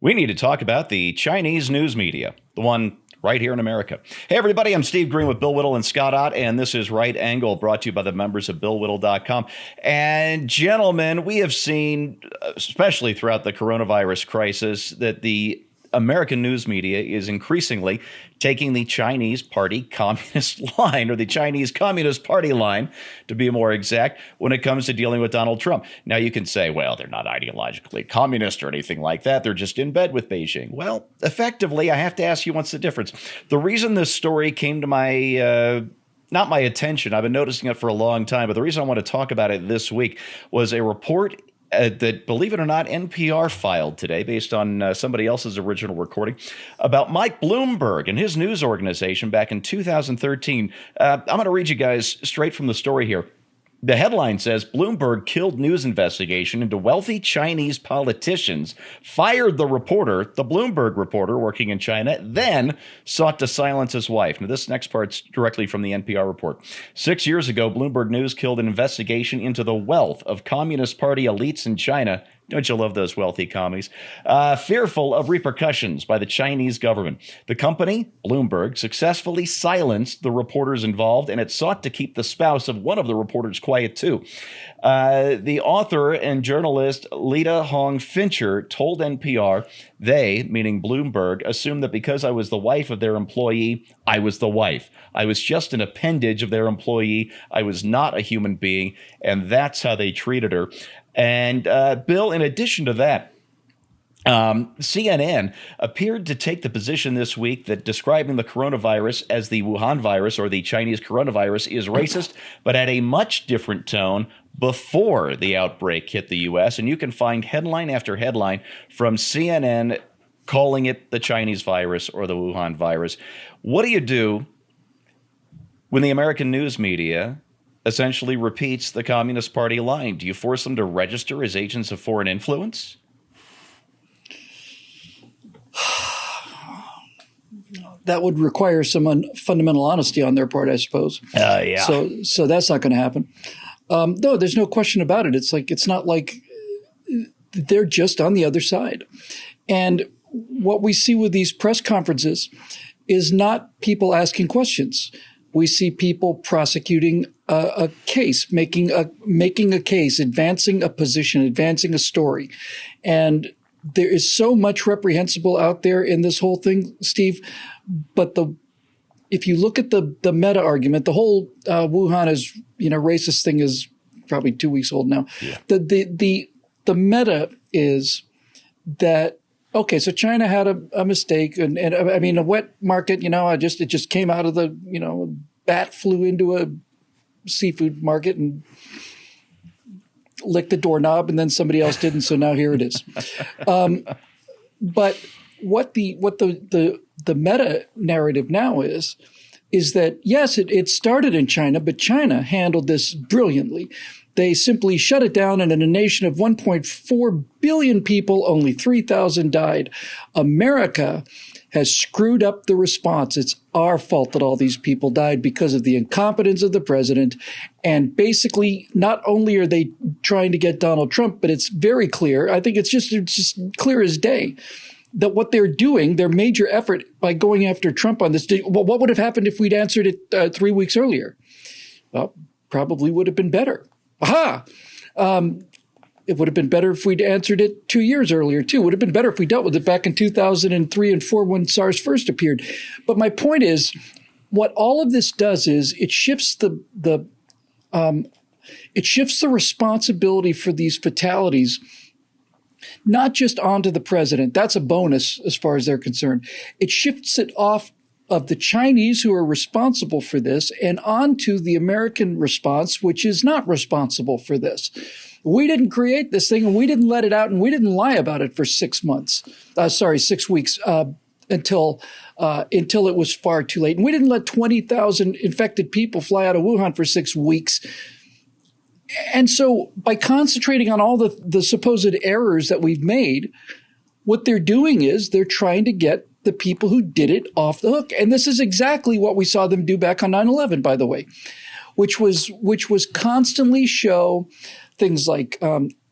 We need to talk about the Chinese news media, the one right here in America. Hey, everybody, I'm Steve Green with Bill Whittle and Scott Ott, and this is Right Angle, brought to you by the members of BillWhittle.com. And gentlemen, we have seen, especially throughout the coronavirus crisis, that the American news media is increasingly taking the Chinese Party Communist line, or the Chinese Communist Party line, to be more exact, when it comes to dealing with Donald Trump. Now, you can say, well, they're not ideologically communist or anything like that. They're just in bed with Beijing. Well, effectively, I have to ask you, what's the difference? The reason this story came to my not my attention, I've been noticing it for a long time, but the reason I want to talk about it this week was a report that, believe it or not, NPR filed today based on somebody else's original recording about Mike Bloomberg and his news organization back in 2013. I'm going to read you guys straight from the story here. The headline says, Bloomberg killed news investigation into wealthy Chinese politicians, fired the reporter, the Bloomberg reporter working in China, then sought to silence his wife. Now, this next part's directly from the NPR report. 6 years ago, Bloomberg News killed an investigation into the wealth of Communist Party elites in China. Don't you love those wealthy commies? Fearful of repercussions by the Chinese government. The company, Bloomberg, successfully silenced the reporters involved, and it sought to keep the spouse of one of the reporters quiet, too. The author and journalist Lita Hong Fincher told NPR they, meaning Bloomberg, assumed that because I was the wife of their employee, I was the wife. I was just an appendage of their employee. I was not a human being, and that's how they treated her. And Bill, in addition to that, CNN appeared to take the position this week that describing the coronavirus as the Wuhan virus or the Chinese coronavirus is racist, but at a much different tone before the outbreak hit the U.S. And you can find headline after headline from CNN calling it the Chinese virus or the Wuhan virus. What do you do when the American news media essentially repeats the Communist Party line? Do you force them to register as agents of foreign influence? That would require some fundamental honesty on their part, I suppose. Yeah. So that's not going to happen. No, there's no question about it. It's not like they're just on the other side. And what we see with these press conferences is not people asking questions. We see people prosecuting a case, making a case, advancing a position, advancing a story. And there is so much reprehensible out there in this whole thing, Steve. But if you look at the meta argument, the whole Wuhan is, racist thing is probably 2 weeks old now. Yeah. The meta is that, okay, so China had a mistake, and I mean, a wet market, it just came out of the, a bat flew into a seafood market and licked the doorknob, and then somebody else didn't, so now here it is. But what the meta narrative now is that, yes, it started in China, but China handled this brilliantly. They simply shut it down, and in a nation of 1.4 billion people, only 3,000 died. America has screwed up the response. It's our fault that all these people died because of the incompetence of the president. And basically, not only are they trying to get Donald Trump, but it's very clear, I think it's just clear as day, that what they're doing, their major effort by going after Trump on this, what would have happened if we'd answered it 3 weeks earlier? Well, probably would have been better. Aha! It would have been better if we'd answered it 2 years earlier, too. It would have been better if we dealt with it back in 2003 and 2004 when SARS first appeared. But my point is, what all of this does is it shifts the responsibility for these fatalities not just onto the president. That's a bonus as far as they're concerned. It shifts it off of the Chinese who are responsible for this and onto the American response, which is not responsible for this. We didn't create this thing, and we didn't let it out, and we didn't lie about it for 6 weeks, until it was far too late. And we didn't let 20,000 infected people fly out of Wuhan for 6 weeks. And so by concentrating on all the supposed errors that we've made, what they're doing is they're trying to get the people who did it off the hook. And this is exactly what we saw them do back on 9/11, by the way, which was constantly show things like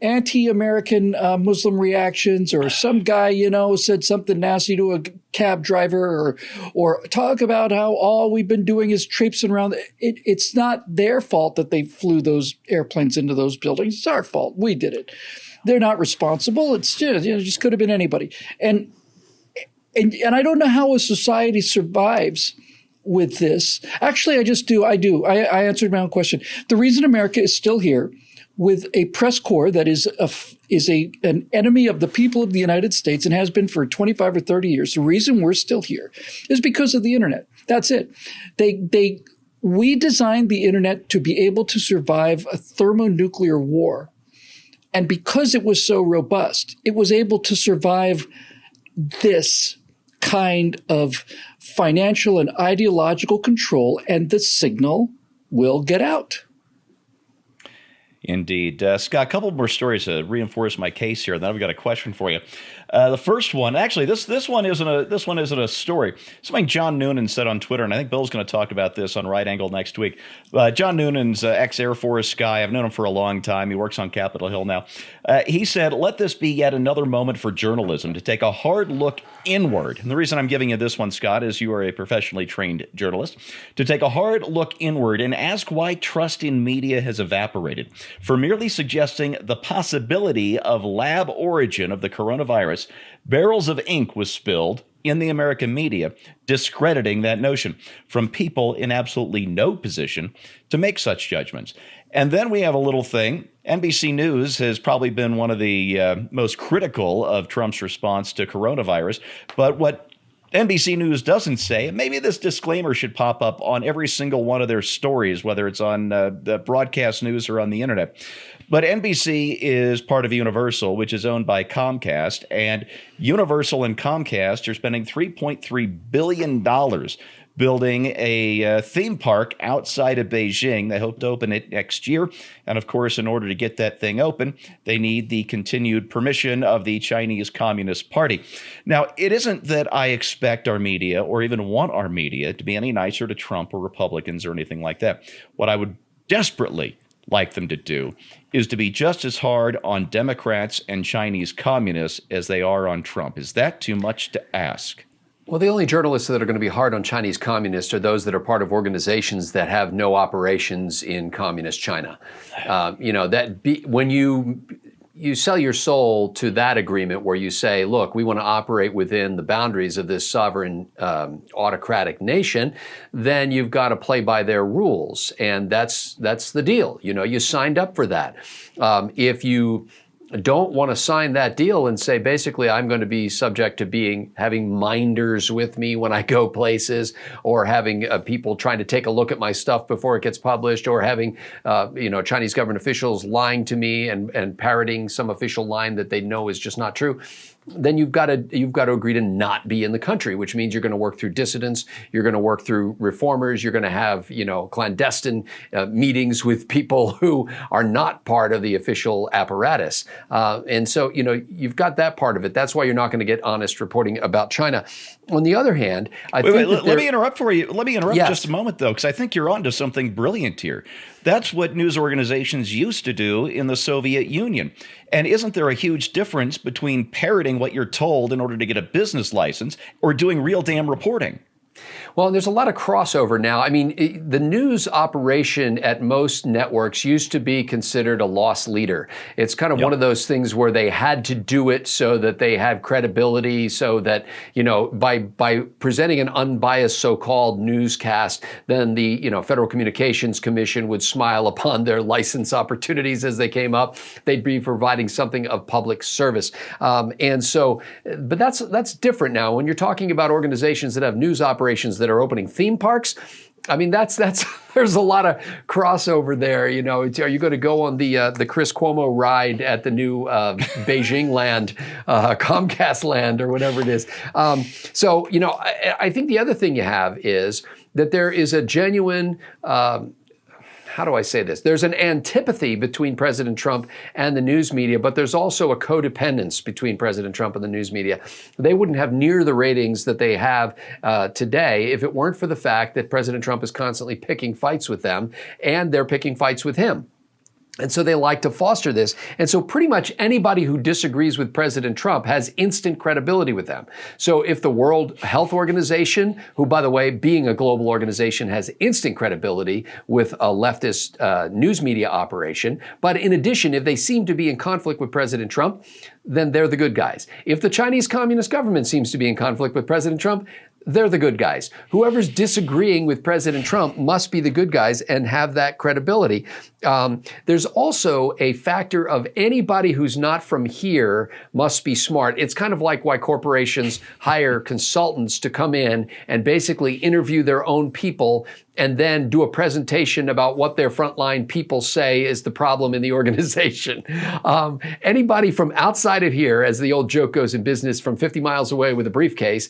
anti-American Muslim reactions, or some guy, said something nasty to a cab driver, or talk about how all we've been doing is traipsing around. It's not their fault that they flew those airplanes into those buildings. It's our fault. We did it. They're not responsible. It's just, it just could have been anybody. And I don't know how a society survives with this. Actually, I just do. I do. I answered my own question. The reason America is still here with a press corps that is an enemy of the people of the United States and has been for 25 or 30 years, the reason we're still here is because of the internet. That's it. We designed the internet to be able to survive a thermonuclear war. And because it was so robust, it was able to survive this kind of financial and ideological control, and the signal will get out. Indeed. Scott, a couple more stories to reinforce my case here. Then I've got a question for you. The first one, actually, this one isn't a story. Something John Noonan said on Twitter, and I think Bill's going to talk about this on Right Angle next week. John Noonan's ex-Air Force guy. I've known him for a long time. He works on Capitol Hill now. He said, "Let this be yet another moment for journalism to take a hard look inward." And the reason I'm giving you this one, Scott, is you are a professionally trained journalist. To take a hard look inward and ask why trust in media has evaporated. For merely suggesting the possibility of lab origin of the coronavirus, barrels of ink was spilled in the American media, discrediting that notion from people in absolutely no position to make such judgments. And then we have a little thing. NBC News has probably been one of the most critical of Trump's response to coronavirus. But what NBC News doesn't say, and maybe this disclaimer should pop up on every single one of their stories, whether it's on the broadcast news or on the internet. But NBC is part of Universal, which is owned by Comcast, and Universal and Comcast are spending $3.3 billion building a theme park outside of Beijing. They hope to open it next year. And of course, in order to get that thing open, they need the continued permission of the Chinese Communist Party. Now, it isn't that I expect our media or even want our media to be any nicer to Trump or Republicans or anything like that. What I would desperately like them to do is to be just as hard on Democrats and Chinese communists as they are on Trump. Is that too much to ask? Well, the only journalists that are going to be hard on Chinese communists are those that are part of organizations that have no operations in communist China. When you sell your soul to that agreement where you say, look, we want to operate within the boundaries of this sovereign autocratic nation, then you've got to play by their rules. And that's the deal. You signed up for that. If you don't want to sign that deal and say, basically, I'm going to be subject to having minders with me when I go places, or having people trying to take a look at my stuff before it gets published, or having Chinese government officials lying to me and parroting some official line that they know is just not true, then you've got to agree to not be in the country, which means you're going to work through dissidents, you're going to work through reformers, you're going to have clandestine meetings with people who are not part of the official apparatus, and so you've got that part of it. That's why you're not going to get honest reporting about China. On the other hand, let me interrupt for you. Let me interrupt yes. just a moment, though, because I think you're onto something brilliant here. That's what news organizations used to do in the Soviet Union. And isn't there a huge difference between parroting what you're told in order to get a business license or doing real damn reporting? Well, there's a lot of crossover now. I mean, the news operation at most networks used to be considered a loss leader. It's kind of one of those things where they had to do it so that they had credibility, so that, by presenting an unbiased so-called newscast, then the, Federal Communications Commission would smile upon their license opportunities as they came up. They'd be providing something of public service. But that's different now. When you're talking about organizations that have news operations that are opening theme parks, I mean, that's there's a lot of crossover there. Are you going to go on the Chris Cuomo ride at the new Beijing land, Comcast land, or whatever it is? I think the other thing you have is that there is a genuine how do I say this? There's an antipathy between President Trump and the news media, but there's also a codependence between President Trump and the news media. They wouldn't have near the ratings that they have today if it weren't for the fact that President Trump is constantly picking fights with them, and they're picking fights with him. And so they like to foster this. And so pretty much anybody who disagrees with President Trump has instant credibility with them. So if the World Health Organization, who, by the way, being a global organization, has instant credibility with a leftist news media operation, but in addition, if they seem to be in conflict with President Trump, then they're the good guys. If the Chinese Communist government seems to be in conflict with President Trump, they're the good guys. Whoever's disagreeing with President Trump must be the good guys and have that credibility. There's also a factor of anybody who's not from here must be smart. It's kind of like why corporations hire consultants to come in and basically interview their own people and then do a presentation about what their frontline people say is the problem in the organization. Anybody from outside of here, as the old joke goes in business, from 50 miles away with a briefcase,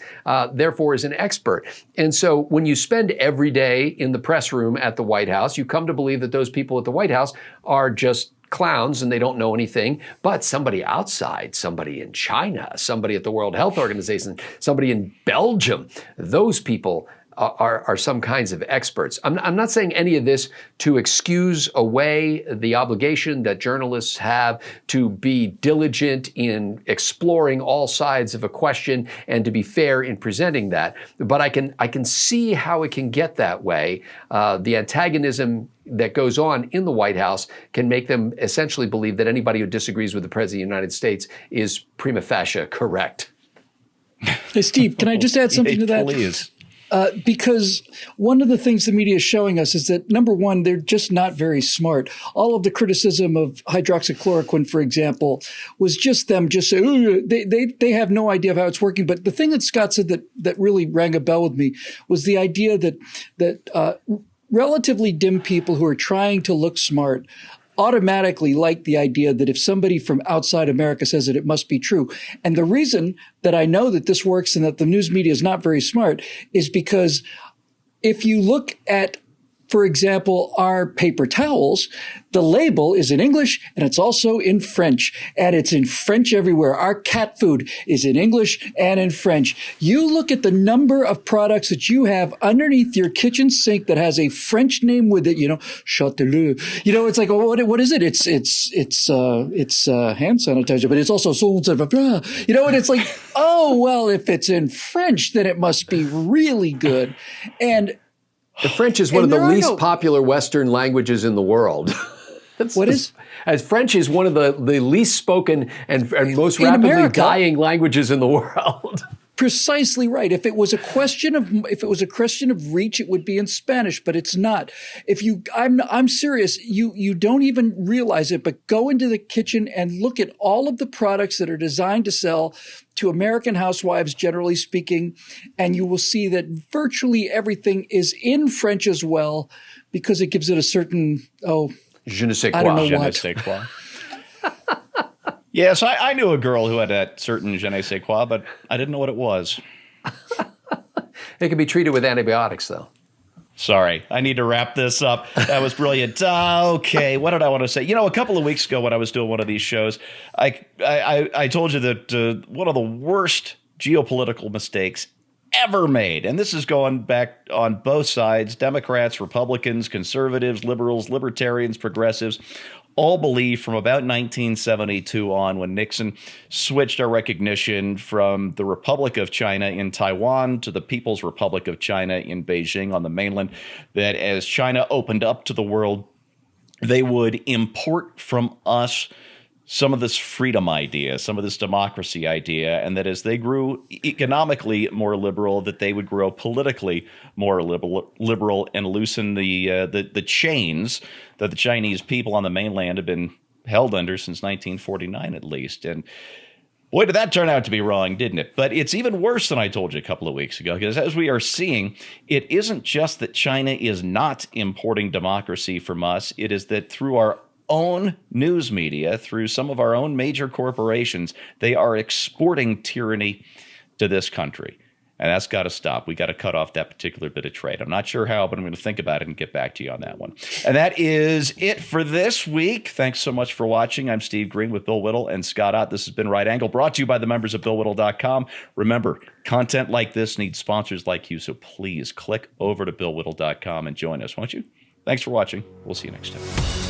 therefore is an expert. And so when you spend every day in the press room at the White House, you come to believe that those people at the White House are just clowns and they don't know anything. But somebody outside, somebody in China, somebody at the World Health Organization, somebody in Belgium, those people are some kinds of experts. I'm not saying any of this to excuse away the obligation that journalists have to be diligent in exploring all sides of a question and to be fair in presenting that. But I can see how it can get that way. The antagonism that goes on in the White House can make them essentially believe that anybody who disagrees with the President of the United States is prima facie correct. Hey, Steve, can I just add something to that? Please. Because one of the things the media is showing us is that, number one, they're just not very smart. All of the criticism of hydroxychloroquine, for example, was just them just saying, they have no idea of how it's working. But the thing that Scott said that really rang a bell with me was the idea that relatively dim people who are trying to look smart automatically like the idea that if somebody from outside America says it, it must be true. And the reason that I know that this works and that the news media is not very smart is because if you look at, for example, our paper towels, the label is in English and it's also in French, and it's in French everywhere. Our cat food is in English and in French. You look at the number of products that you have underneath your kitchen sink that has a French name with it, Châtelet. It's like, what is it? It's hand sanitizer, but it's also and it's like, oh, well, if it's in French, then it must be really good. And the French is one of the least popular Western languages in the world. What is? As French is one of the least spoken and most rapidly dying languages in the world. Precisely right. If it was a question of reach, it would be in Spanish, but it's not. I'm serious. You don't even realize it, but go into the kitchen and look at all of the products that are designed to sell to American housewives, generally speaking, and you will see that virtually everything is in French as well, because it gives it a certain, je ne sais quoi. I don't know Je ne what. sais quoi. Yes, I knew a girl who had that certain je ne sais quoi, but I didn't know what it was. It can be treated with antibiotics, though. Sorry, I need to wrap this up. That was brilliant. Okay, what did I want to say? A couple of weeks ago when I was doing one of these shows, I told you that one of the worst geopolitical mistakes ever made, and this is going back on both sides, Democrats, Republicans, conservatives, liberals, libertarians, progressives, all believe from about 1972 on, when Nixon switched our recognition from the Republic of China in Taiwan to the People's Republic of China in Beijing on the mainland, that as China opened up to the world, they would import from us some of this freedom idea, some of this democracy idea, and that as they grew economically more liberal, that they would grow politically more liberal and loosen the chains that the Chinese people on the mainland have been held under since 1949 at least. And boy, did that turn out to be wrong, didn't it? But it's even worse than I told you a couple of weeks ago, because as we are seeing, it isn't just that China is not importing democracy from us. It is that through our own news media, through some of our own major corporations, they are exporting tyranny to this country. And that's got to stop. We got to cut off that particular bit of trade. I'm not sure how, but I'm going to think about it and get back to you on that one. And that is it for this week. Thanks so much for watching. I'm Steve Green with Bill Whittle and Scott Ott. This has been Right Angle, brought to you by the members of BillWhittle.com. Remember, content like this needs sponsors like you, so please click over to BillWhittle.com and join us, won't you? Thanks for watching. We'll see you next time.